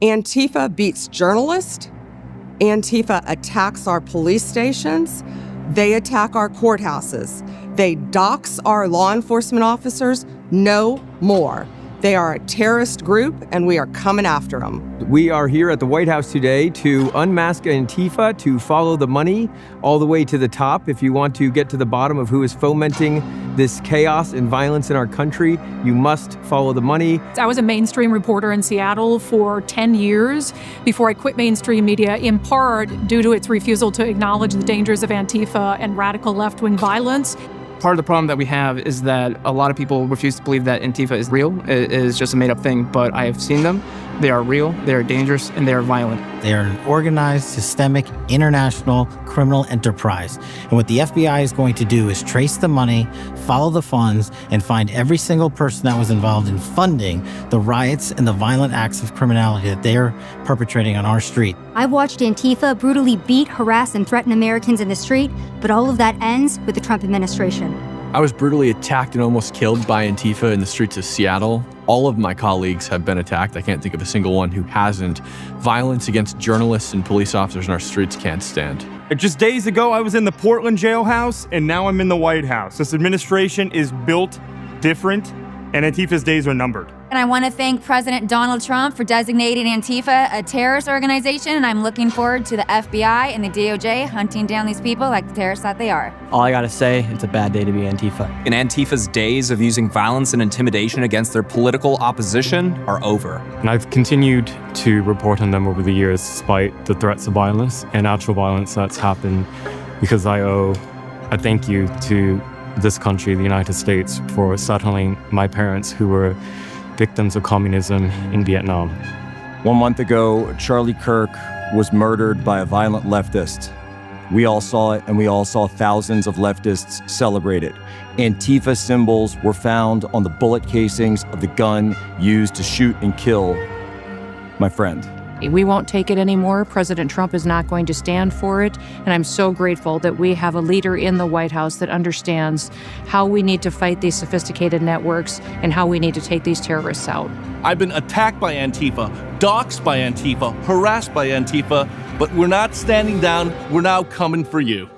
Antifa beats journalists. Antifa attacks our police stations. They attack our courthouses. They dox our law enforcement officers. No more. They are a terrorist group, and we are coming after them. We are here at the White House today to unmask Antifa, to follow the money all the way to the top. If you want to get to the bottom of who is fomenting this chaos and violence in our country, you must follow the money. I was a mainstream reporter in Seattle for 10 years before I quit mainstream media, in part due to its refusal to acknowledge the dangers of Antifa and radical left-wing violence. Part of the problem that we have is that a lot of people refuse to believe that Antifa is real. It is just a made-up thing, but I have seen them. They are real, they are dangerous, and they are violent. They are an organized, systemic, international criminal enterprise. And what the FBI is going to do is trace the money, follow the funds, and find every single person that was involved in funding the riots and the violent acts of criminality that they are perpetrating on our street. I've watched Antifa brutally beat, harass, and threaten Americans in the street, but all of that ends with the Trump administration. I was brutally attacked and almost killed by Antifa in the streets of Seattle. All of my colleagues have been attacked. I can't think of a single one who hasn't. Violence against journalists and police officers in our streets can't stand. Just days ago, I was in the Portland jailhouse, and now I'm in the White House. This administration is built different, and Antifa's days are numbered. And I want to thank President Donald Trump for designating Antifa a terrorist organization, and I'm looking forward to the FBI and the DOJ hunting down these people like the terrorists that they are. All I gotta say, it's a bad day to be Antifa. And Antifa's days of using violence and intimidation against their political opposition are over. And I've continued to report on them over the years, despite the threats of violence and actual violence that's happened, because I owe a thank you to this country, the United States, for settling my parents who were victims of communism in Vietnam. 1 month ago, Charlie Kirk was murdered by a violent leftist. We all saw it, and we all saw thousands of leftists celebrate it. Antifa symbols were found on the bullet casings of the gun used to shoot and kill my friend. We won't take it anymore. President Trump is not going to stand for it. And I'm so grateful that we have a leader in the White House that understands how we need to fight these sophisticated networks and how we need to take these terrorists out. I've been attacked by Antifa, doxxed by Antifa, harassed by Antifa, but we're not standing down. We're now coming for you.